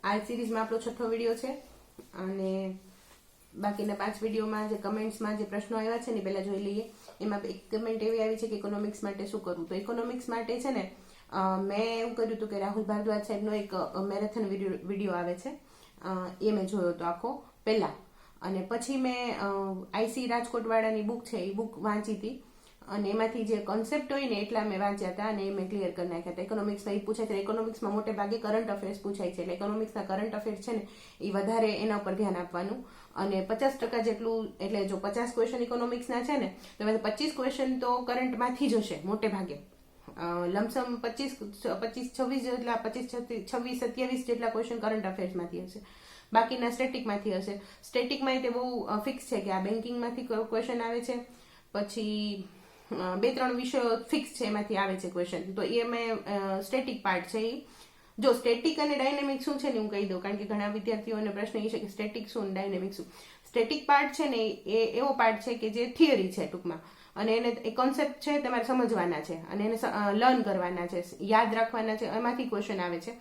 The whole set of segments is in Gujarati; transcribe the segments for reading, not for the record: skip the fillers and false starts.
આ સિરીઝમાં આપણો 6થો વિડીયો છે અને બાકીના 5 વિડીયોમાં જે કમેન્ટ્સમાં જે પ્રશ્નો આવ્યા છે ને પહેલા જોઈ લઈએ. એમાં એક કમેન્ટ એવી આવી છે કે ઇકોનોમિક્સ માટે શું કરવું. તો ઇકોનોમિક્સ માટે છે ને મેં એવું કર્યું હતું કે રાહુલ ભારદ્વાજ સાહેબનો એક મેરેથોન વિડીયો આવે છે, એ મેં જોયો હતો આખો પહેલા, અને પછી મેં આઈસી રાજકોટવાળાની બુક છે એ બુક વાંચી હતી અને એમાંથી જે કોન્સેપ્ટ હોય ને એટલા મેં વાંચ્યા હતા અને એ મેં ક્લિયર કરી નાખ્યા હતા. ઇકોનોમિક્સમાં એ પૂછાય છે, ઇકોનોમિક્સમાં મોટે ભાગે કરંટ અફેર્સ પૂછાય છે, એટલે ઇકોનોમિક્સના કરંટ અફેર્સ છે ને એ વધારે એના ઉપર ધ્યાન આપવાનું. અને 50% જેટલું, એટલે જો 50 ક્વેશ્ચન ઇકોનોમિક્સના છે ને તો 25 ક્વેશ્ચન તો કરંટમાંથી જ હશે મોટે ભાગે. લમસમ 26-26 જેટલા 26-27 જેટલા ક્વેશ્ચન કરંટ અફેર્સમાંથી હશે, બાકીના સ્ટેટિકમાંથી હશે. સ્ટેટિકમાં તે બહુ ફિક્સ છે કે આ બેન્કિંગમાંથી ક્વેશ્ચન આવે છે, પછી 2-3 વિષયો ફિક્સ છે એમાંથી આવે છે ક્વેશ્ચન. તો એ મેં સ્ટેટિક પાર્ટ છે એ જો સ્ટેટિક અને ડાયનેમિક શું છે ને હું કહી દઉં, કારણ કે ઘણા વિદ્યાર્થીઓને પ્રશ્ન એ છે કે સ્ટેટિક શું ડાયનેમિક શું. સ્ટેટિક પાર્ટ છે ને એ એવો પાર્ટ છે કે જે થિયરી છે ટૂંકમાં, અને એને એ કોન્સેપ્ટ છે તમારે સમજવાના છે અને એને લર્ન કરવાના છે, યાદ રાખવાના છે, એમાંથી ક્વેશ્ચન આવે છે.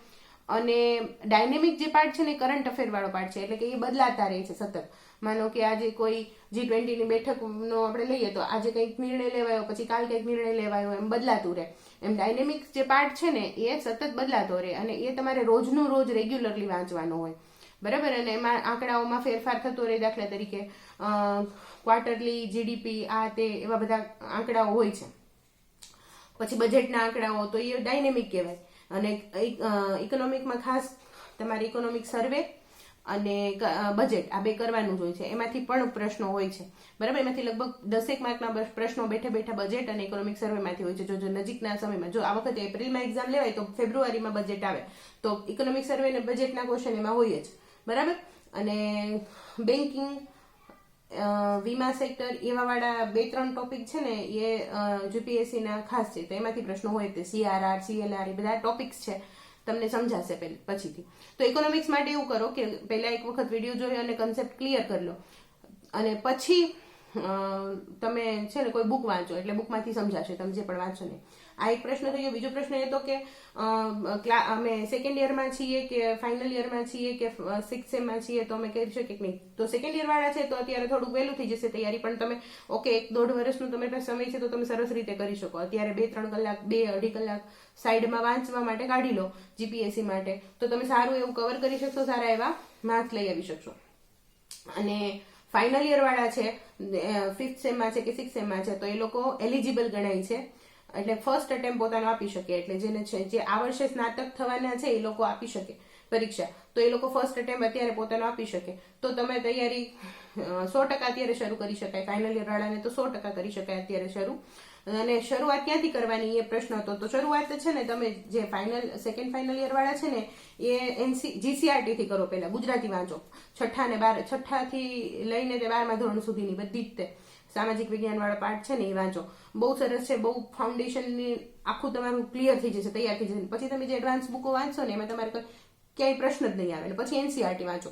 અને ડાયનેમિક જે પાર્ટ છે ને એ કરંટ અફેર વાળો પાર્ટ છે, એટલે કે એ બદલાતા રહે છે સતત. માનો કે આજે કોઈ G20ની બેઠકનો આપણે લઈએ તો આજે કંઈક નિર્ણય લેવાયો, પછી કાલ કંઈક નિર્ણય લેવાયો, એમ બદલાતું રહે. એમ ડાયનેમિક જે પાર્ટ છે ને એ સતત બદલાતો રહે અને એ તમારે રોજનું રોજ રેગ્યુલરલી વાંચવાનો હોય, બરાબર. અને એમાં આંકડાઓમાં ફેરફાર થતો રહે. દાખલા તરીકે ક્વાર્ટરલી જીડીપી આ તે એવા બધા આંકડાઓ હોય છે, પછી બજેટના આંકડાઓ, તો એ ડાયનેમિક કહેવાય. અને ઇકોનોમિકમાં ખાસ તમારે ઇકોનોમિક સર્વે અને બજેટ આ બે કરવાનું જ હોય છે. એમાંથી પણ પ્રશ્નો હોય છે, બરાબર. એમાંથી લગભગ 10 માર્કના પ્રશ્નો બેઠા બેઠા બજેટ અને ઇકોનોમિક સર્વેમાંથી હોય છે. જો નજીકના સમયમાં, જો આ વખતે એપ્રિલમાં એક્ઝામ લેવાય તો ફેબ્રુઆરીમાં બજેટ આવે, તો ઇકોનોમિક સર્વે અને બજેટના ક્વેશ્ચન એમાં હોય જ, બરાબર. અને બેન્કિંગ, વીમા સેક્ટર, એવા વાળા 2-3 ટોપિક છે ને એ જીપીએસસી ના ખાસ છે, તો એમાંથી પ્રશ્નો હોય. તે CRR, CLR એ બધા ટોપિક્સ છે, તમને સમજાશે પછીથી. તો ઇકોનોમિક્સ માટે એવું કરો કે પહેલા એક વખત વિડીયો જોઈ અને કન્સેપ્ટ ક્લિયર કરી લો, અને પછી તમે છે ને કોઈ બુક વાંચો, એટલે બુકમાંથી સમજાશે તમે જે પણ વાંચો ને. આ એક પ્રશ્ન થઈ ગયો. બીજો પ્રશ્ન એ તો કે અમે સેકન્ડ યરમાં છીએ કે ફાઇનલ યરમાં છીએ કે 6th સેમમાં છીએ, તો અમે કહી શકીએ કે નહીં. તો સેકન્ડ યર વાળા છે તો અત્યારે થોડુંક વહેલું થઈ જશે તૈયારી, પણ તમે 1-1.5 વર્ષનું તમારી પાસે સમય છે તો તમે સરસ રીતે કરી શકો. અત્યારે 2-3 કલાક, 2-2.5 કલાક સાઈડમાં વાંચવા માટે કાઢી લો જીપીએસસી માટે, તો તમે સારું એવું કવર કરી શકશો, સારા એવા માર્ક્સ લઈ આવી શકશો. અને ફાઇનલ યર વાળા છે, 5th સેમમાં છે કે 6th સેમમાં છે, તો એ લોકો એલિજિબલ ગણાય છે, એટલે ફર્સ્ટ અટેમ્પ પોતાનો આપી શકે. એટલે જેને છે જે આ વર્ષે સ્નાતક થવાના છે એ લોકો આપી શકે પરીક્ષા, તો એ લોકો ફર્સ્ટ અટેમ્પ અત્યારે પોતાનો આપી શકે. તો તમે તૈયારી 100% અત્યારે શરૂ કરી શકાય. ફાઇનલ યર વાળાને તો 100% કરી શકાય અત્યારે શરૂ. અને શરૂઆત ક્યાંથી કરવાની એ પ્રશ્ન હતો, તો શરૂઆત છે ને તમે જે સેકન્ડ ફાઇનલ યર વાળા છે ને એ GCRT થી કરો. પહેલા ગુજરાતી વાંચો, 6ઠ્ઠા ને 12, 6ઠ્ઠાથી લઈને તે 12મા ધોરણ સુધીની બધી જ તે સામાજિક વિજ્ઞાન વાળા પાર્ટ છે ને એ વાંચો. બહુ સરસ છે, બહુ ફાઉન્ડેશનની આખું તમારું ક્લિયર થઈ જશે, તૈયાર થઈ જશે. પછી તમે જે એડવાન્સ બુકો વાંચો ને એમાં તમારે ક્યાંય પ્રશ્ન જ નહીં આવે. પછી NCERT વાંચો.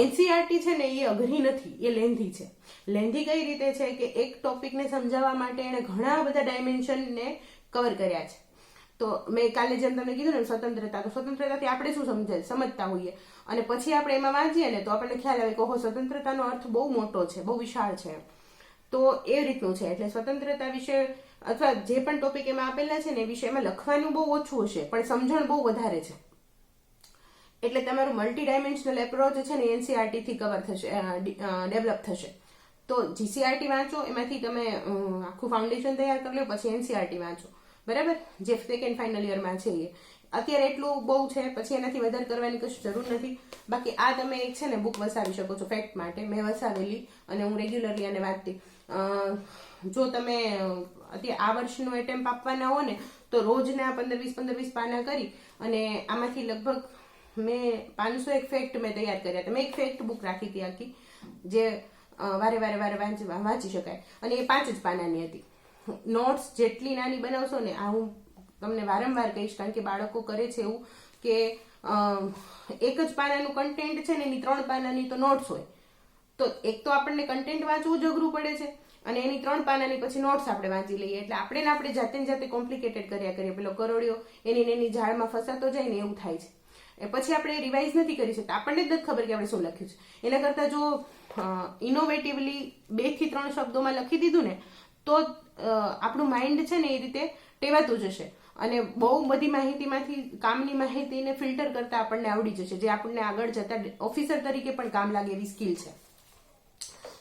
NCERT છે ને એ અઘરી નથી, એ લેન્ધી છે. લેન્ધી કઈ રીતે છે કે એક ટોપિકને સમજાવવા માટે એને ઘણા બધા ડાયમેન્શનને કવર કર્યા છે. તો મેં કાલે જેમ તમને કીધું ને સ્વતંત્રતા, તો સ્વતંત્રતાથી આપણે શું સમજતા હોઈએ, અને પછી આપણે એમાં વાંચીએ ને તો આપણને ખ્યાલ આવે કે સ્વતંત્રતાનો અર્થ બહુ મોટો છે, બહુ વિશાળ છે. તો એ રીતનું છે. એટલે સ્વતંત્રતા વિશે અથવા જે પણ ટોપિક એમાં આપેલા છે ને એ વિશે એમાં લખવાનું બહુ ઓછું હશે, પણ સમજણ બહુ વધારે છે. એટલે તમારું મલ્ટી ડાયમેન્શનલ એપ્રોચ છે ને NCERT થી કવર થશે, ડેવલપ થશે. તો GCRT વાંચો, એમાંથી તમે આખું ફાઉન્ડેશન તૈયાર કરી લો, પછી NCERT વાંચો, બરાબર. જે સેકન્ડ ફાઇનલ યરમાં છે એ અત્યારે એટલું બહુ છે, પછી એનાથી વધારે કરવાની કશું જરૂર નથી. બાકી આ તમે એક છે ને બુક વસાવી શકો છો ફેક્ટ માટે. મેં વસાવેલી અને હું રેગ્યુલરલી આને વાંચતી. જો તમે અત્યારે આ વર્ષનું એટેમ્પ આપવાના હો ને તો રોજના 15-20 પાના કરી, અને આમાંથી લગભગ મેં 501 ફેક્ટ મેં તૈયાર કર્યા હતા. મેં એક ફેક્ટ બુક રાખી હતી આખી, જે વારે વાંચી શકાય, અને એ 5 જ પાનાની હતી. નોટ્સ જેટલી નાની બનાવશો ને, આ હું તમને વારંવાર કહીશ, કારણ કે બાળકો કરે છે એવું કે એક જ પાનાનું કન્ટેન્ટ છે ને એની 3 પાનાની તો નોટ્સ હોય. તો એક તો આપણને કન્ટેન્ટ વાંચવું જ અઘરું પડે છે, અને એની 3 પાનાની પછી નોટ્સ આપણે વાંચી લઈએ. એટલે આપણે જાતે કોમ્પ્લિકેટેડ કર્યા કરીએ. પેલો કરોડિયો એની ઝાડમાં ફસાતો જાય ને એવું થાય છે. પછી આપણે રિવાઇઝ નથી કરી શકતા, આપણને જ નથી ખબર કે આપણે શું લખ્યું છે. એના કરતાં જો ઇનોવેટિવલી 2 થી 3 શબ્દોમાં લખી દીધું ને તો આપણું માઇન્ડ છે ને એ રીતે ટેવાતું જશે અને બહુ બધી માહિતીમાંથી કામની માહિતીને ફિલ્ટર કરતા આપણને આવડી જશે, જે આપણને આગળ જતા ઓફિસર તરીકે પણ કામ લાગે એવી સ્કિલ છે.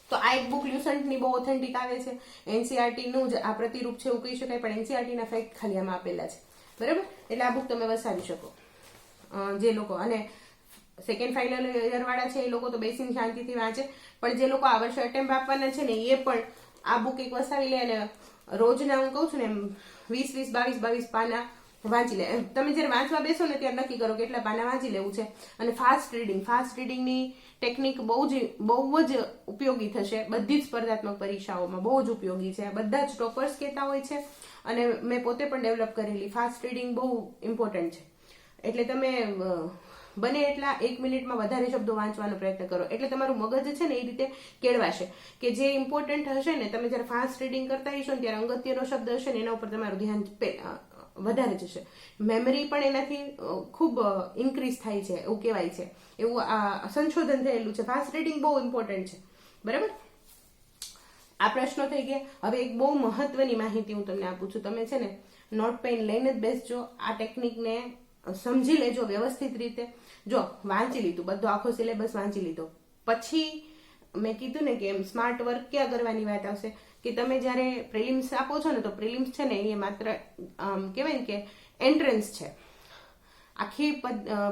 તો આ એક બુક લ્યુસન્ટની બહુ ઓથેન્ટિક આવે છે, એનસીઆરટીનું જ આ પ્રતિરૂપ છે એવું કહી શકાય, પણ એનસીઆરટીના ફેક્ટ ખાલી આમાં આપેલા છે, બરાબર. એટલે આ બુક તમે વસાવી શકો જે લોકો, અને સેકન્ડ ફાઇનલ યર વાળા છે એ લોકો તો બેસીને શાંતિથી વાંચે, પણ જે લોકો આ વર્ષે અટેમ્પ આપવાના છે ને એ પણ આ બુક એક વસાવી લે અને રોજના હું કહું છું ને એમ 20 22 પાના વાંચી લે. તમે જ્યારે વાંચવા બેસો ને ત્યારે નક્કી કરો કેટલા પાના વાંચી લેવું છે. અને ફાસ્ટ રીડિંગની ટેકનિક બહુ જ ઉપયોગી થશે બધી જ સ્પર્ધાત્મક પરીક્ષાઓમાં, બહુ જ ઉપયોગી છે. બધા જ ટોપર્સ કહેતા હોય છે અને મેં પોતે પણ ડેવલપ કરેલી. ફાસ્ટ રીડિંગ બહુ ઇમ્પોર્ટન્ટ છે, એટલે તમે બને એટલા 1 મિનિટમાં વધારે શબ્દો વાંચવાનો પ્રયત્ન કરો, એટલે તમારું મગજ છે ને એ રીતે કેળવાશે કે જે ઇમ્પોર્ટન્ટ હશે ને, તમે જ્યારે ફાસ્ટ રીડિંગ કરતા હશો ને ત્યારે અંગત્યનો શબ્દ હશે ને એના ઉપર તમારું ધ્યાન વધારે જશે. મેમરી પણ એનાથી ખૂબ ઇન્ક્રીઝ થાય છે એવું કહેવાય છે, એવું આ સંશોધન થયેલું છે. ફાસ્ટ રીડિંગ બહુ ઇમ્પોર્ટન્ટ છે, બરાબર. આ પ્રશ્નો થઈ ગયા. હવે એક બહુ મહત્વની માહિતી હું તમને આપું છું. તમે છે ને નોટ પેન લઈને જ બેસજો, આ ટેકનિકને સમજી લેજો વ્યવસ્થિત રીતે. જો વાંચી લીધું, બધો આખો સિલેબસ વાંચી લીધો પછી મેં કીધું ને કે એમ સ્માર્ટ વર્ક ક્યાં કરવાની વાત આવશે કે તમે જ્યારે પ્રિલિમ્સ આપો છો ને, તો પ્રિલિમ્સ છે ને એ માત્ર કહેવાય ને કે એન્ટ્રન્સ છે. આખી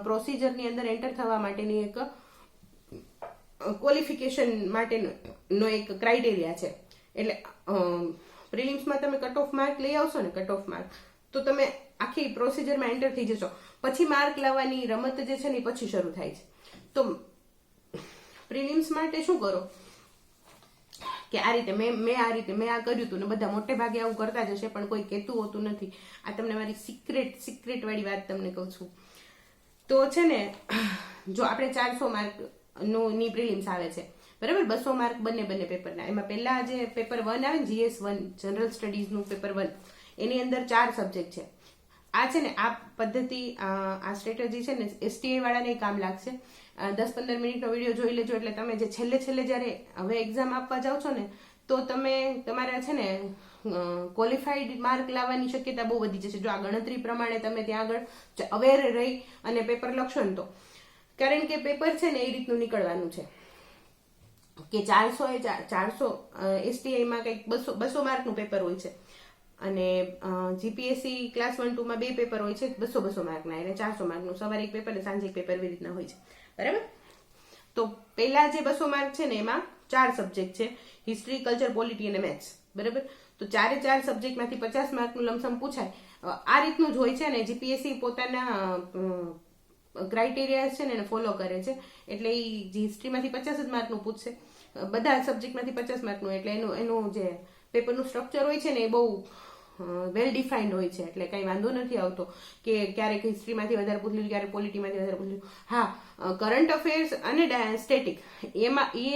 પ્રોસિજરની અંદર એન્ટર થવા માટેની એક ક્વોલિફિકેશન માટેનો એક ક્રાઇટેરિયા છે. એટલે પ્રિલિમ્સમાં તમે કટ ઓફ માર્ક લઈ આવશો ને, કટ ઓફ માર્ક, તો તમે આખી પ્રોસિજરમાં એન્ટર થઈ જશો. પછી માર્ક લાવવાની રમત જે છે ને પછી શરૂ થાય છે. તો પ્રિલિમ્સ માટે શું કરો કે આ રીતે મેં આ કર્યું હતું ને, બધા મોટે ભાગે આવું કરતા જ હશે પણ કોઈ કહેતું હોતું નથી. આ તમને મારી સિક્રેટ વાળી વાત તમને કહું છું. તો છે ને જો આપણે 400 માર્ક ની પ્રિલિમ્સ આવે છે, બરાબર, 200 માર્ક બંને પેપરના. એમાં પહેલા જે પેપર 1 આવે ને, GS1 જનરલ સ્ટડીઝનું પેપર 1, એની અંદર 4 સબ્જેક્ટ છે. આ છે ને આ પદ્ધતિ, આ સ્ટ્રેટેજી છે ને STA વાળાને કામ લાગશે. 10-15 મિનિટનો વિડીયો જોઈ લેજો, એટલે તમે જે છેલ્લે જ્યારે હવે એક્ઝામ આપવા જાઓ છો ને તો તમે તમારા છે ને ક્વોલિફાઈડ માર્ક લાવવાની શક્યતા બહુ વધી જશે. જો આ ગણતરી પ્રમાણે તમે ત્યાં આગળ અવેર રહી અને પેપર લખશો ને તો, કારણ કે પેપર છે ને એ રીતનું નીકળવાનું છે કે 400 STIમાં કંઈક 200 માર્કનું પેપર હોય છે અને GPSC ક્લાસ 1-2 માં 2 પેપર હોય છે 200 માર્કના, એટલે 400 માર્કનું. સવારે એક પેપર અને સાંજે એક પેપર એવી રીતના હોય છે, બરાબર. તો પહેલા જે 200 માર્ક છે ને એમાં 4 સબ્જેક્ટ છે, હિસ્ટ્રી, કલ્ચર, પોલિટી અને મેથ્સ, બરાબર. તો 4 સબ્જેક્ટમાંથી 50 માર્કનું લમસમ પૂછાય. આ રીતનું જ હોય છે ને GPSC પોતાના ક્રાઇટેરિયા છે ને એને ફોલો કરે છે. એટલે એ હિસ્ટ્રીમાંથી 50 જ માર્કનું પૂછશે, બધા સબ્જેક્ટમાંથી 50 માર્કનું. એટલે એનું જે પેપરનું સ્ટ્રક્ચર હોય છે ને એ બહુ વેલ ડિફાઇન્ડ હોય છે, એટલે કંઈ વાંધો નથી આવતો કે ક્યારેક હિસ્ટ્રીમાંથી વધારે પૂછ્યું, ક્યારેક પોલિટીમાંથી વધારે પૂછ્યું. હા, કરંટ અફેર્સ અને સ્ટેટિક એમાં એ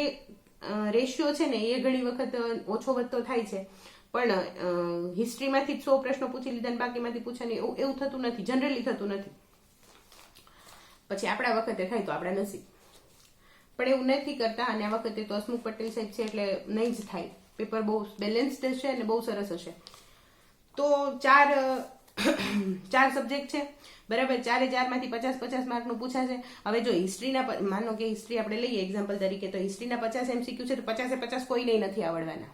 રેશિયો છે ને એ ઘણી વખત ઓછો વધતો થાય છે, પણ હિસ્ટ્રીમાંથી 100 પ્રશ્નો પૂછી લીધા અને બાકીમાંથી પૂછાની એવું થતું નથી, જનરલી થતું નથી. પછી આપણા વખતે થાય તો આપણા નસીબ, પણ એવું નથી કરતા. અને આ વખતે તો હસમુખ પટેલ સાહેબ છે એટલે નહીં જ થાય. પેપર બહુ બેલેન્સ્ડ હશે અને બહુ સરસ હશે. તો 4 સબ્જેક્ટ છે, બરાબર. 4માંથી 50 માર્કનું પૂછાશે. હવે જો હિસ્ટ્રીના, માનો કે હિસ્ટ્રી આપણે લઈએ એક્ઝામ્પલ તરીકે, તો હિસ્ટ્રીના 50 MCQ છે, તો 50 કોઈને નથી આવડવાના.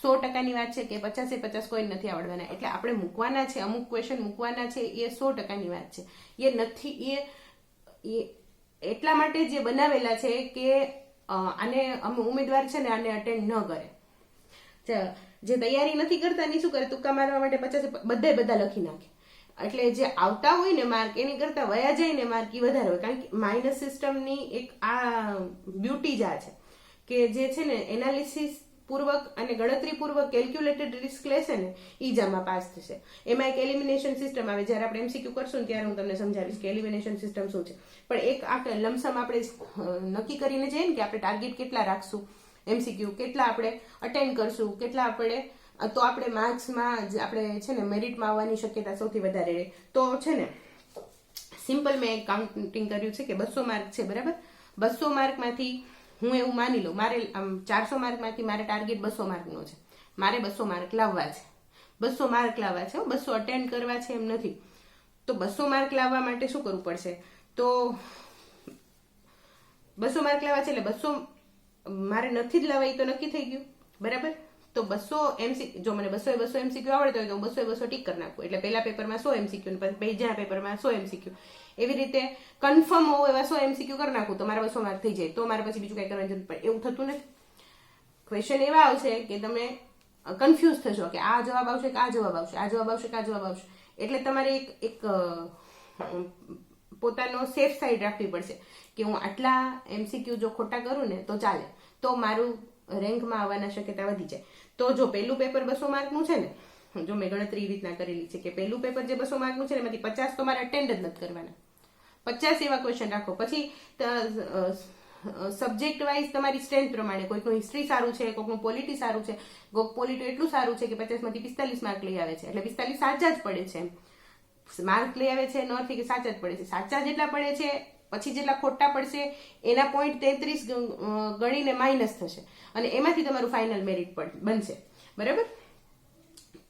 100%ની વાત છે કે 50 કોઈ નથી આવડવાના. એટલે આપણે મૂકવાના છે, અમુક ક્વેશ્ચન મૂકવાના છે, એ 100%ની વાત છે. એ નથી, એ એટલા માટે જે બનાવેલા છે કે આને ઉમેદવાર છે ને આને અટેન્ડ ન કરે. જે તૈયારી નથી કરતા ની શું કરે, તુક્કા મારવા માટે 50 બધા લખી નાખે. એટલે જે આવતા હોય ને માર્ક એની કરતા વયા જાય ને માર્ક એ વધારે હોય. કારણ કે માઇનસ સિસ્ટમની એક આ બ્યુટી જ આ છે કે જે છે ને એનાલિસિસ પૂર્વક અને ગણતરી પૂર્વક કેલ્ક્યુલેટેડ રિસ્ક લેશે ને એ જ આમાં પાસ થશે. એમાં એક એલિમિનેશન સિસ્ટમ આવે. જ્યારે આપણે MCQ કરશું ને ત્યારે હું તમને સમજાવીશ કે એલિમિનેશન સિસ્ટમ શું છે. પણ એક આ લમસમ આપણે નક્કી કરીને જઈએ ને કે આપણે ટાર્ગેટ કેટલા રાખશું, MCQ કેટલા આપણે અટેન્ડ કરશું, કેટલા આપણે, તો આપણે માર્ક્સમાં આપણે છે ને મેરિટમાં આવવાની શક્યતા સૌથી વધારે રહે. તો છે ને સિમ્પલ મેં કાઉન્ટિંગ કર્યું છે કે 200 માર્ક છે, બરાબર. 200 માર્કમાંથી હું એવું માની લઉં મારે 400 માર્કમાંથી મારે ટાર્ગેટ 200 માર્કનો છે, મારે 200 માર્ક લાવવા છે, 200 માર્ક લાવવા છે, 200 અટેન્ડ કરવા છે એમ નથી. તો 200 માર્ક લાવવા માટે શું કરવું પડશે? તો 200 માર્ક લાવવા છે એટલે 200 મારે નથી જ લાવવા, એ તો નક્કી થઈ ગયું, બરાબર. તો 200 એમસી, જો મને 200 એમસીક્યુ આવડતો હોય તો 200 ટીક કરી નાખું, એટલે પહેલા પેપરમાં 100 એમસીક્યુ, પછી બીજા પેપરમાં 100 એમસીક્યુ, એવી રીતે કન્ફર્મ હોવ એવા 100 એમસીક્યુ કરી નાખું તો મારા 200 માર્ક થઈ જાય. તો મારે પછી બીજું કઈ કરવાની જરૂર પડે એવું થતું નથી. ક્વેશ્ચન એવા આવશે કે તમે કન્ફ્યુઝ થશો કે આ જવાબ આવશે કે આ જવાબ આવશે, આ જવાબ આવશે કે આ જવાબ આવશે. એટલે તમારે એક પોતાનો સેફ સાઈડ રાખવી પડશે કે હું આટલા એમસીક્યુ જો ખોટા કરું ને તો ચાલે, તો મારું રેન્કમાં આવવાના શક્યતા વધી જાય. તો જો પહેલું પેપર 200 માર્કનું છે ને, જો મેં ગણતરી રીતના કરેલી છે કે પહેલું પેપર જે 200 માર્કનું છે ને એમાંથી 50 તો મારે અટેન્ડ જ નથી કરવાના, 50 એવા ક્વેશ્ચન રાખો. પછી સબ્જેક્ટ વાઇઝ તમારી સ્ટ્રેન્થ પ્રમાણે કોઈકનું હિસ્ટ્રી સારું છે, કોઈકનું પોલિટી સારું છે, કોઈક પોલિટી એટલું સારું છે કે 50માંથી 45 માર્ક લઈ આવે છે, એટલે 45 સાચા જ પડે છે. એમ માર્ક લઈ આવે છે એનો અર્થ કે સાચા જ પડે છે. સાચા જેટલા પડે છે પછી જેટલા ખોટા પડશે એના .33 ગણીને માઇનસ થશે અને એમાંથી તમારું ફાઇનલ મેરિટ બનશે, બરાબર.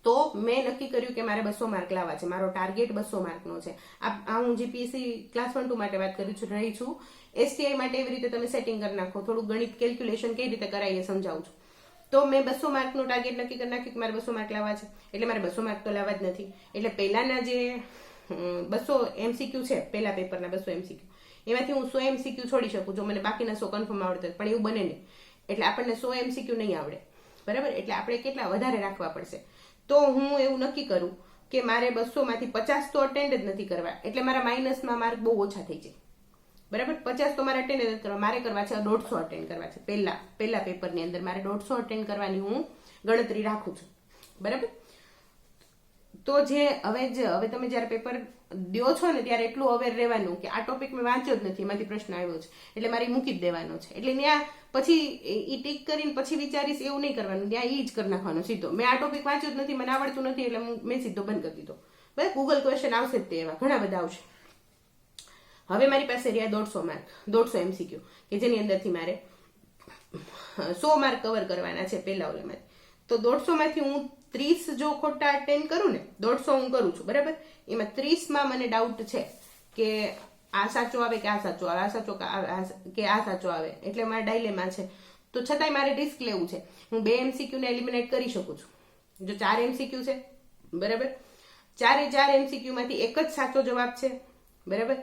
તો મેં નક્કી કર્યું કે મારે 200 માર્ક લાવવા છે, મારો ટાર્ગેટ 200 માર્કનો છે. આ હું જીપીએસસી ક્લાસ 1-2 માટે વાત કરી રહી છું. એસટીઆઈ માટે એવી રીતે તમે સેટિંગ કરી નાખો, થોડું ગણિત કેલ્ક્યુલેશન કઈ રીતે કરાય એ સમજાવું છું. તો મેં 200 માર્કનો ટાર્ગેટ નક્કી કરી નાખ્યું કે મારે 200 માર્ક લાવવા છે, એટલે મારે 200 માર્ક તો લાવવા જ નથી. એટલે પહેલાના જે 200 એમસીક્યુ છે, પહેલા પેપરના 200 એમસીક્યુ, એમાંથી હું 100 એમસીક્યુ છોડી શકું જો મને બાકીના 100 કન્ફર્મ આવડે, પણ એવું બને નહીં. એટલે આપણને 100 એમસીક્યુ નહીં આવડે, બરાબર. એટલે આપણે કેટલા વધારે રાખવા પડશે. તો હું એવું નક્કી કરું કે મારે 200 માંથી 50 તો અટેન્ડ જ નથી કરવા, એટલે મારા માઇનસમાં માર્ક બહુ ઓછા થઈ જાય, બરાબર. 50 તો મારે અટેન્ડ જ કરવા, મારે કરવા છે 150 અટેન્ડ કરવા છે. પહેલા પેપરની અંદર મારે 150 અટેન્ડ કરવાની હું ગણતરી રાખું છું, બરાબર. તો હવે તમે જ્યારે પેપર દો છો ને ત્યારે એટલું અવેર રહેવાનું કે આ ટોપિક મેં વાંચ્યો જ નથી, એમાંથી પ્રશ્ન આવ્યો છે એટલે મારે મૂકી જ દેવાનો છે. એટલે ત્યાં પછી એ ટીક કરીને પછી વિચારીશ એવું નહીં કરવાનું, ત્યાં એ જ કરી નાખવાનો સીધો. મેં આ ટોપિક વાંચ્યો જ નથી, મને આવડતું નથી, એટલે મેં સીધો બંધ કરી દીધો. બરાબર. ગૂગલ ક્વેશ્ચન આવશે જ તે એવા ઘણા બધા આવશે. હવે મારી પાસે રહ્યા 150 માર્ક, 150 એમસીક્યુ કે જેની અંદરથી મારે 100 માર્ક કવર કરવાના છે પહેલા ઓલેમાંથી. તો 150 માંથી હું 30 જો ખોટા અટેન્ડ કરું ને, 150 હું કરું છું, બરાબર. એમાં 30માં મને ડાઉટ છે કે આ સાચો આવે કે આ સાચો આવે, આ સાચો કે આ સાચો આવે, એટલે મારા ડાયલેમાં છે. તો છતાંય મારે રિસ્ક લેવું છે. હું 2 એમસીક્યુ ને એલિમિનેટ કરી શકું છું. જો 4 એમસીક્યુ છે, બરાબર, 4 એમસીક્યુ માંથી એક જ સાચો જવાબ છે, બરાબર.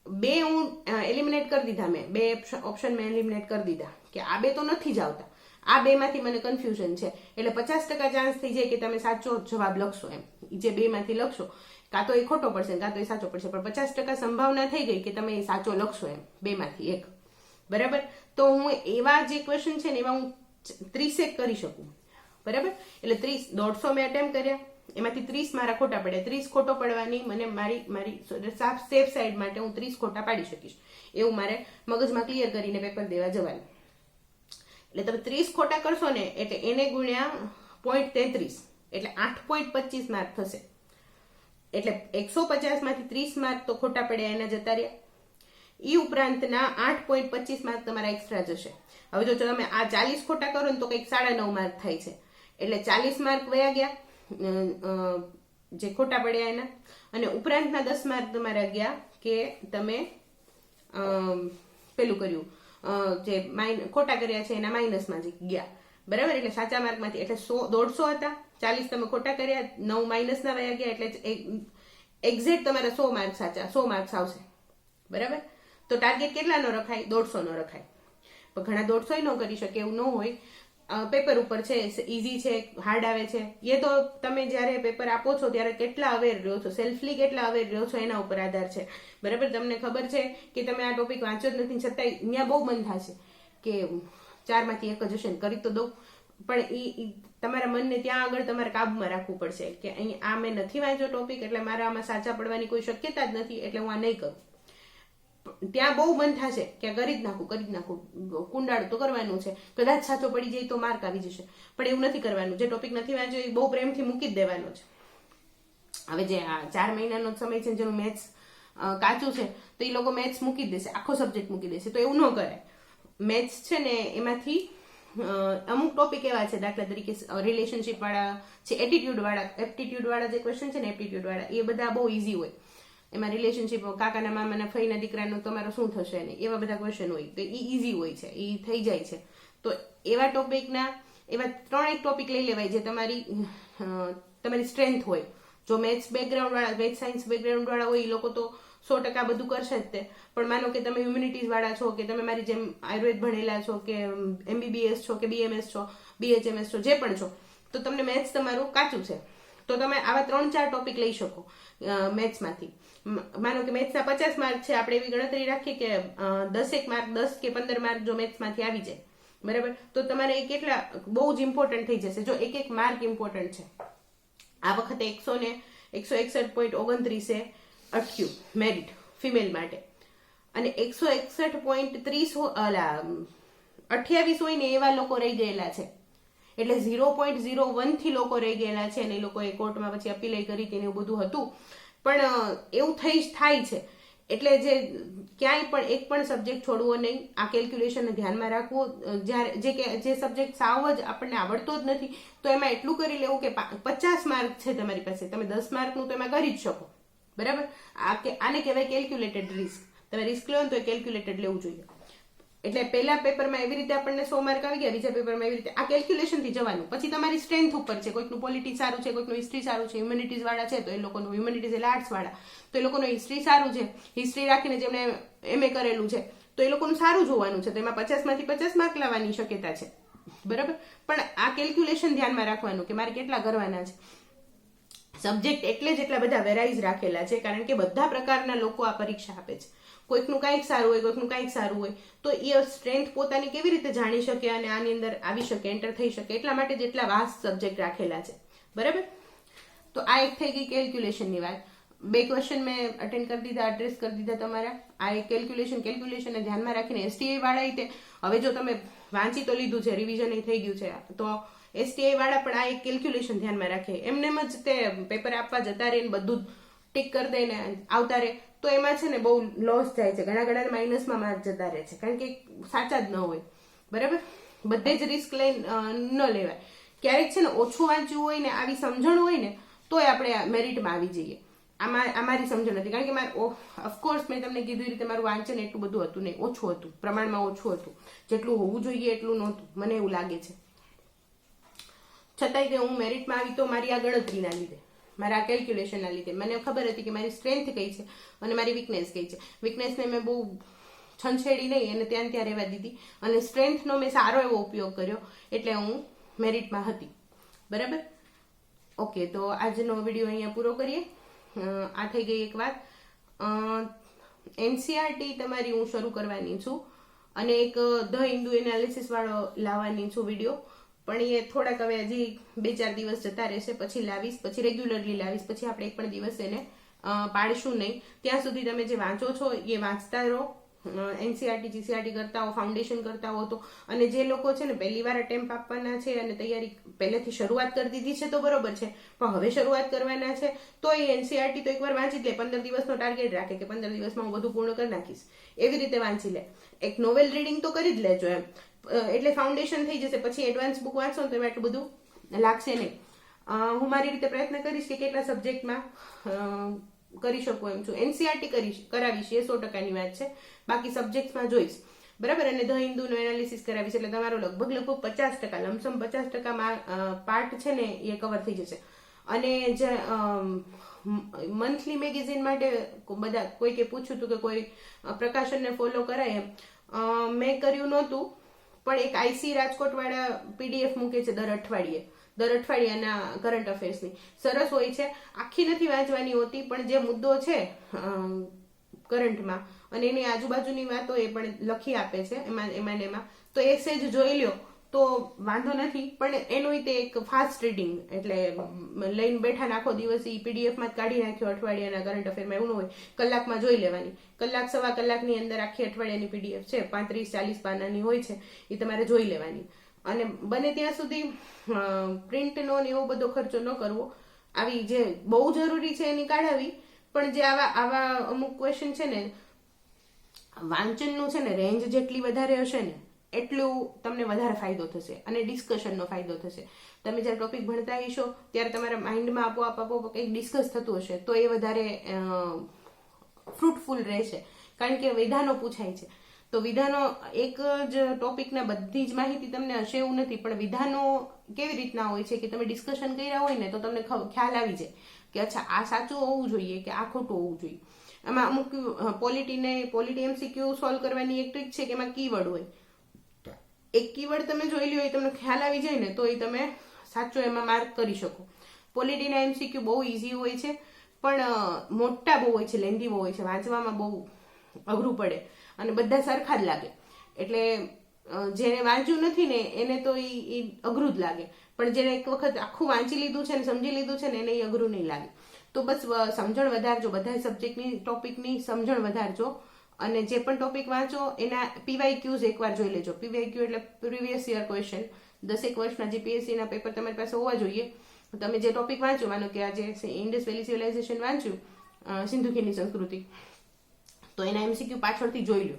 2 હું એલિમિનેટ કરી દીધા, મેં 2 ઓપ્શન મેં એલિમિનેટ કરી દીધા કે આ 2 તો નથી જ આવતા, આ 2 માંથી મને કન્ફ્યુઝન છે. એટલે 50% ચાન્સ થઈ જાય કે તમે સાચો જવાબ લખશો. એમ જે 2 માંથી લખશો કાં તો એ ખોટો પડશે કાં તો એ સાચો પડશે, પણ 50% સંભાવના થઈ ગઈ કે તમે એ સાચો લખશો, એમ 2 માંથી એક, બરાબર. તો હું એવા જે ક્વેશ્ચન છે ને એવા હું 30 કરી શકું, બરાબર. એટલે 150 મેં અટેમ્પ કર્યા, એમાંથી 30 મારા ખોટા પડ્યા. 30 ખોટો પડવાની મને મારી સેફ સાઈડ માટે હું 30 ખોટા પાડી શકીશ, એવું મારે મગજમાં ક્લિયર કરીને પેપર દેવા જવાનું. એટલે તમે 30 ખોટા કરશો ને એટલે એને ગુણ્યા .33 એટલે 8.25 માર્ક થશે. એટલે 150 માંથી 30 માર્ક તો ખોટા પડ્યા, એના જતા રહ્યા. એ ઉપરાંતના 8.25 માર્ક તમારા એક્સ્ટ્રા જશે. હવે જો તમે આ 40 ખોટા કરો ને તો કંઈક 9.5 માર્ક થાય છે. એટલે 40 માર્ક વયા ગયા જે ખોટા પડ્યા એના, અને ઉપરાંતના 10 માર્ક તમારા ગયા કે તમે પેલું કર્યું, જે ખોટા કર્યા છે એના માઇનસમાં જ ગયા, બરાબર. એટલે સાચા માર્કમાંથી એટલે 150 હતા, 40 તમે ખોટા કર્યા, 9 માઇનસના વયા ગયા, એટલે એક્ઝેક્ટ તમારા 100 માર્ક સાચા, 100 માર્ક્સ આવશે, બરાબર. તો ટાર્ગેટ કેટલાનો રખાય? 150 નો રખાય. પણ ઘણા 150 ન કરી શકે, એવું ન હોય. પેપર ઉપર છે, ઇઝી છે, હાર્ડ આવે છે, એ તો તમે જ્યારે પેપર આપો છો ત્યારે કેટલા અવેર રહ્યો છો, સેલ્ફલી કેટલા અવેર રહ્યો છો એના ઉપર આધાર છે, બરાબર. તમને ખબર છે કે તમે આ ટોપિક વાંચ્યો જ નથી, છતાંય અહીંયા બહુ મન થશે કે 4 માંથી 1 જ હશે ને કરી તો દઉં, પણ એ તમારા મનને ત્યાં આગળ તમારે કાબુમાં રાખવું પડશે કે અહીં આ મેં નથી વાંચ્યો ટોપિક, એટલે મારા આમાં સાચા પડવાની કોઈ શક્યતા જ નથી, એટલે હું આ નહીં કરું. ત્યાં બહુ મન થશે કે કરી જ નાખું, કુંડાળું તો કરવાનું છે, કદાચ સાચો પડી જાય તો માર્ક આવી જશે, પણ એવું નથી કરવાનું. જે ટોપિક નથી વાંચ્યો એ બહુ પ્રેમથી મૂકી જ દેવાનો છે. હવે જે આ 4 મહિનાનો સમય છે જેનું મેથ્સ કાચું છે તો એ લોકો મેથ્સ મૂકી જ દેશે, આખો સબ્જેક્ટ મૂકી દેશે. તો એવું ન કરાય. મેથ્સ છે ને એમાંથી અમુક ટોપિક એવા છે, દાખલા તરીકે રિલેશનશિપ વાળા છે, એપ્ટિટ્યુડ વાળા જે ક્વેશ્ચન છે ને, એપ્ટિટ્યુડ વાળા એ બધા બહુ ઈઝી હોય. એમાં રિલેશનશિપ, કાકાના મામાના ફઈના દીકરાનું તમારો શું થશે ને એવા બધા ક્વેશ્ચન હોય, તો એ ઈઝી હોય છે, એ થઈ જાય છે. તો એવા ટોપિકના એવા 3 ટોપિક લઈ લેવાય જે તમારી સ્ટ્રેન્થ હોય. જો મેથ્સ બેકગ્રાઉન્ડ વાળા, મેથ્સ સાયન્સ બેકગ્રાઉન્ડ વાળા હોય એ લોકો તો 100% બધું કરશે જ તે. પણ માનો કે તમે હ્યુમેનિટીઝ વાળા છો, કે તમે મારી જેમ આયુર્વેદ ભણેલા છો, કે MBBS છો, કે BMS છો, BHMS છો, જે પણ છો, તો તમને મેથ્સ તમારું કાચું છે, તો તમે આવા 3-4 ટોપિક લઈ શકો મેથ્સમાંથી. માનો કે મેથ્સના 50 માર્ક છે, આપણે એવી ગણતરી રાખીએ કે 10 માર્ક, 10 કે 15 માર્ક જો મેથ્સમાંથી આવી જાય, બરાબર, તો તમારે એ કેટલા બહુ જ ઇમ્પોર્ટન્ટ થઈ જશે. જો એક માર્ક ઇમ્પોર્ટન્ટ છે. આ વખતે 161.29 અટક્યું મેરિટ ફિમેલ માટે, અને 161.28 હોય ને એવા લોકો રહી ગયેલા છે. એટલે 0.01 થી લોકો રહી ગયેલા છે, અને એ લોકોએ કોર્ટમાં પછી અપીલ કરી હતી ને એવું બધું હતું. પણ એવું થાય છે. એટલે જે ક્યાંય પણ એક પણ સબ્જેક્ટ છોડવો નહીં. આ કેલ્ક્યુલેશનને ધ્યાનમાં રાખવું. જે સબ્જેક્ટ સાવ જ આપણને આવડતો જ નથી, તો એમાં એટલું કરી લેવું કે 50 માર્ક છે તમારી પાસે, તમે 10 માર્કનું તો એમાં કરી જ શકો, બરાબર. આને કહેવાય કેલ્ક્યુલેટેડ રિસ્ક. તમે રિસ્ક લો ને તો એ કેલ્ક્યુલેટેડ લેવું જોઈએ. એટલે પહેલા પેપરમાં એવી રીતે આપણને 100 માર્ક આવી ગયા, બીજા પેપરમાં એવી રીતે. આ કેલ્ક્યુલેશન થી જવાનું. પછી તમારી સ્ટ્રેન્થ ઉપર છે. કોઈકનું પોલિટિક્સ સારું છે, કોઈકનું હિસ્ટ્રી સારું છે, હ્યુમેનિટીઝ વાળા છે તો એ લોકોનું હ્યુમેનિટીઝ એટલે આર્ટ્સ વાળા, તો એ લોકોનું હિસ્ટ્રી સારું છે. હિસ્ટ્રી રાખીને જેમણે MA કરેલું છે તો એ લોકોનું સારું જોવાનું છે, તો એમાં 50માંથી 50 માર્ક લાવવાની શક્યતા છે, બરાબર. પણ આ કેલ્ક્યુલેશન ધ્યાનમાં રાખવાનું કે મારે કેટલા કરવાના છે. સબ્જેક્ટ એટલે જ એટલા બધા વેરાઇઝ રાખેલા છે, કારણ કે બધા પ્રકારના લોકો આ પરીક્ષા આપે છે. કોઈકનું કાંઈક સારું હોય, કોઈકનું કાંઈક સારું હોય, તો એ સ્ટ્રેન્થ પોતાની કેવી રીતે જાણી શકે અને આની અંદર આવી શકે, એન્ટર થઈ શકે, એટલા માટે જેટલા વાસ્ટ સબ્જેક્ટ રાખેલા છે, બરાબર. તો આ એક થઈ ગઈ કેલ્ક્યુલેશનની વાત. 2 ક્વેશ્ચન મેં અટેન્ડ કરી દીધા, એડ્રેસ કરી દીધા તમારા. આ એક કેલ્ક્યુલેશનને ધ્યાનમાં રાખીને STI વાળા તે હવે જો તમે વાંચી તો લીધું છે, રિવિઝન થઈ ગયું છે, તો STI વાળા પણ આ એક કેલ્ક્યુલેશન ધ્યાનમાં રાખે. એમને જ તે પેપર આપવા જતા રહે ને બધું ટીક કરી દે ને આવતા રહે, તો એમાં છે ને બહુ લોસ જાય છે. ઘણા માઇનસમાં માર્ક જતા રહે છે, કારણ કે સાચા જ ન હોય, બરાબર. બધે જ રિસ્ક લઈને ન લેવાય. ક્યારેક છે ને ઓછું વાંચ્યું હોય ને આવી સમજણ હોય ને તોય આપણે મેરિટમાં આવી જઈએ. અમારી સમજણ હતી, કારણ કે મારે ઓફકોર્સ મેં તમને કીધું એ રીતે મારું વાંચન એટલું બધું હતું નહીં, ઓછું હતું, પ્રમાણમાં ઓછું હતું. જેટલું હોવું જોઈએ એટલું નહોતું, મને એવું લાગે છે. છતાંય કે હું મેરિટમાં આવી તો મારી આ ગણતરીના લીધે, મારા કેલ્ક્યુલેશનના લીધે. મને ખબર હતી કે મારી સ્ટ્રેન્થ કઈ છે અને મારી વીકનેસ કઈ છે. વીકનેસને મેં બહુ છંછેડી નહીં અને ત્યાં રહેવા દીધી, અને સ્ટ્રેન્થનો મેં સારો એવો ઉપયોગ કર્યો, એટલે હું મેરિટમાં હતી, બરાબર. ઓકે, તો આજનો વિડીયો અહીંયા પૂરો કરીએ. આ થઈ ગઈ એક વાત. NCERT તમારી હું શરૂ કરવાની છું, અને એક ધ હિન્દુ એનાલિસિસ વાળો લાવવાની છું વિડીયો, પણ એ થોડાક હવે હજી 2-4 દિવસ જતા રહેશે, પછી લાવીશ, પછી રેગ્યુલરલી લાવીશ, પછી આપણે એક પણ દિવસ એને પાડીશું નહીં. ત્યાં સુધી તમે જે વાંચો છો એ વાંચતા રહો. NCERT GCERT કરતા હો, ફાઉન્ડેશન કરતા હો તો, અને જે લોકો છે ને પહેલી વાર અટેમ્પ આપવાના છે અને તૈયારી પહેલેથી શરૂઆત કરી દીધી છે તો બરોબર છે, પણ હવે શરૂઆત કરવાના છે તો એ NCERT તો એકવાર વાંચી લે. 15 દિવસનો ટાર્ગેટ રાખે કે 15 દિવસમાં હું બધું પૂર્ણ કરી નાખીશ, એવી રીતે વાંચી લે. એક નોવેલ રીડિંગ તો કરી જ લેજો એમ, એટલે ફાઉન્ડેશન થઈ જશે. પછી એડવાન્સ બુક વાંચો ને તો એમાં એટલું બધું લાગશે નહીં. હું મારી રીતે પ્રયત્ન કરીશ કે કેટલા સબ્જેક્ટમાં કરી શકું એમ છું. NCERT કરાવીશ, એ 100%ની વાત છે. બાકી સબ્જેક્ટમાં જોઈશ, બરાબર. અને ધ હિન્દુનું એનાલિસિસ કરાવીશ, એટલે તમારો લગભગ 50%, લમસમ 50% પાર્ટ છે ને એ કવર થઈ જશે. અને જે મંથલી મેગેઝિન માટે બધા કોઈકે પૂછ્યું હતું કે કોઈ પ્રકાશનને ફોલો કરાય એમ, મેં કર્યું નહોતું, પણ એક IC રાજકોટ વાળા PDF મૂકે છે દર અઠવાડિયાના કરંટ અફેર્સની. સરસ હોય છે. આખી નથી વાંચવાની હોતી, પણ જે મુદ્દો છે કરંટમાં અને એની આજુબાજુની વાતો એ પણ લખી આપે છે એમાં, તો એ સેજ જોઈ લ્યો તો વાંધો નથી. પણ એનું તે એક ફાસ્ટ રીડિંગ, એટલે લઈને બેઠા આખો દિવસ એ PDFમાં જ કાઢી નાખ્યો અઠવાડિયાના કરંટ અફેરમાં, એવું ન હોય. કલાકમાં જોઈ લેવાની. કલાક સવા કલાકની અંદર આખી અઠવાડિયાની PDF છે, 35-40 પાનાની હોય છે, એ તમારે જોઈ લેવાની. અને બને ત્યાં સુધી પ્રિન્ટનો ને એવો બધો ખર્ચો ન કરવો. આવી જે બહુ જરૂરી છે એની કાઢાવી, પણ જે આવા અમુક ક્વેશ્ચન છે ને, વાંચનનું છે ને રેન્જ જેટલી વધારે હશે ને એટલું તમને વધારે ફાયદો થશે અને ડિસ્કશનનો ફાયદો થશે. તમે જ્યારે ટોપિક ભણતા હશો ત્યારે તમારા માઇન્ડમાં આપોઆપ કંઈક ડિસ્કસ થતું હશે તો એ વધારે ફ્રૂટફુલ રહેશે, કારણ કે વિધાનો પૂછાય છે. તો વિધાનો એક જ ટોપિકના બધી જ માહિતી તમને હશે એવું નથી, પણ વિધાનો કેવી રીતના હોય છે કે તમે ડિસ્કશન કર્યા હોય ને તો તમને ખ્યાલ આવી જાય કે અચ્છા આ સાચું હોવું જોઈએ કે આ ખોટું હોવું જોઈએ. એમાં અમુક પોલિટી એમસીક્યુ સોલ્વ કરવાની એક ટ્રીક છે કે એમાં કીવર્ડ હોય. એક કીવર્ડ તમે જોઈ લ્યો, એ તમને ખ્યાલ આવી જાય ને તો એ તમે સાચો એમાં માર્ક કરી શકો. પોલિટીના એમસીક્યુ બહુ ઇઝી હોય છે પણ મોટા બહુ હોય છે, લેન્ધી બહુ હોય છે, વાંચવામાં બહુ અઘરું પડે અને બધા સરખા જ લાગે. એટલે જેને વાંચ્યું નથી ને એને તો એ અઘરું જ લાગે, પણ જેને એક વખત આખું વાંચી લીધું છે ને સમજી લીધું છે ને એને એ અઘરું નહીં લાગે. તો બસ સમજણ વધારજો, બધા સબ્જેક્ટની ટોપિકની સમજણ વધારજો અને જે પણ ટોપિક વાંચો એના પીવાયક્યુઝ એકવાર જોઈ લેજો. પીવાયક્યુ એટલે પ્રીવિયસ યર ક્વેશ્ચન, 10 વર્ષના જીપીએસસીના પેપર તમારી પાસે હોવા જોઈએ. તમે જે ટોપિક વાંચો, માનો કે આજે ઇન્ડસ વેલી સિવિલાઇઝેશન વાંચ્યું, સિંધુ ખીણની સંસ્કૃતિ, તો એના એમસીક્યુ પાછળથી જોઈ લો.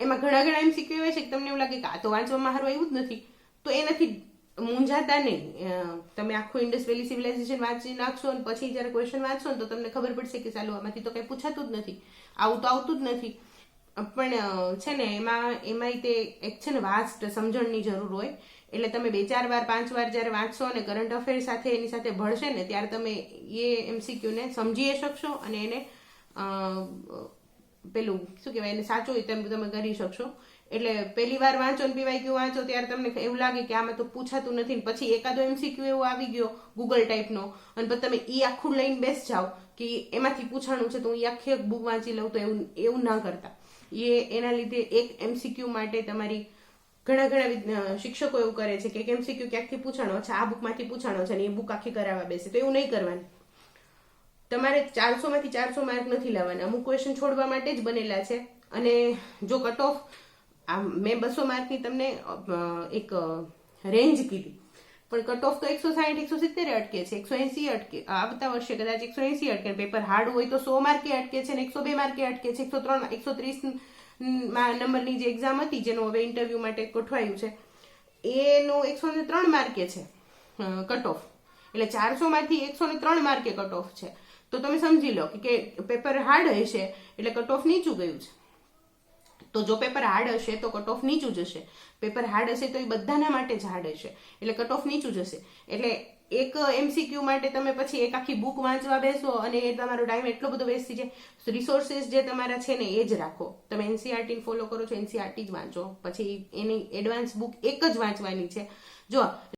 એમાં ઘણા એમસીક્યુ એવા છે કે તમને એવું લાગે કે આ તો વાંચવામાં સારું આવ્યું જ નથી, તો એ નથી, મૂંઝાતા નહીં. તમે આખું ઇન્ડસ વેલી સિવિલાઇઝેશન વાંચી નાખશો અને પછી જયારે ક્વેશ્ચન વાંચશો ને તો તમને ખબર પડશે કે ચાલો આમાંથી તો કઈ પૂછાતું જ નથી, આવું તો આવતું જ નથી. પણ છે ને એમાં તે એક છે ને વાસ્ટ સમજણની જરૂર હોય. એટલે તમે 2-4 વાર 5 વાર જયારે વાંચશો અને કરંટ અફેર સાથે એની સાથે ભણશે ને ત્યારે તમે એ એમસીક્યુ ને સમજી શકશો અને એને પેલું શું કહેવાય, એને સાચું હોય તેમ તમે કરી શકશો. એટલે પહેલી વાર વાંચો ને પીવાયક્યુ વાંચો ત્યારે તમને એવું લાગે કે આમાં તો પૂછાતું નથી, પછી એકાદો એમસીક્યુ એવો આવી ગયો ગૂગલ ટાઈપનો અને પછી તમે એ આખું લઈને બેસ જાઓ કે એમાંથી પૂછાણું છે તો હું આખી એક બુક વાંચી લઉં, તો એવું ના કરતા. એના લીધે એક એમસીક્યુ માટે તમારી ઘણા શિક્ષકો એવું કરે છે કે એમસીક્યુ ક્યાંકથી પૂછાણો છે, આ બુકમાંથી પૂછાણો છે ને એ બુક આખી કરાવવા બેસે, તો એવું નહીં કરવાનું. તમારે 400 માંથી 400 માર્ક નથી લાવવાના, અમુક ક્વેશ્ચન છોડવા માટે જ બનેલા છે. અને જો કટ ઓફ મેં 200 માર્કની તમને એક રેન્જ કીધી, પણ કટ ઓફ તો 160-170 અટકે છે, 180 અટકે, આવતા વર્ષે કદાચ 180 અટકે. પેપર હાર્ડ હોય તો 100 માર્કે અટકે છે ને 102 માર્કે અટકે છે. 130 નંબરની જે એક્ઝામ હતી જેનું હવે ઇન્ટરવ્યુ માટે ગોઠવાયું છે એનો 103 માર્કે છે કટ ઓફ. એટલે 400 માંથી 103 માર્કે કટ ઓફ છે. તો તમે સમજી લો કે પેપર હાર્ડ હશે એટલે કટ ઓફ નીચું ગયું છે. તો જો પેપર હાર્ડ હશે તો કટ ઓફ નીચું જશે, પેપર હાર્ડ હશે તો એ બધાના માટે જ હાર્ડ હશે એટલે કટ ઓફ નીચું જશે. એટલે એક એમસીક્યુ માટે તમે પછી એક આખી બુક વાંચવા બેસો અને એ તમારો ટાઈમ એટલો બધો વેસ્ટ થઈ જાય. રિસોર્સિસ જે તમારા છે ને એ જ રાખો. તમે એનસીઆરટી ફોલો કરો છો, એનસીઆરટી જ વાંચો, પછી એની એડવાન્સ બુક એક જ વાંચવાની છે. જો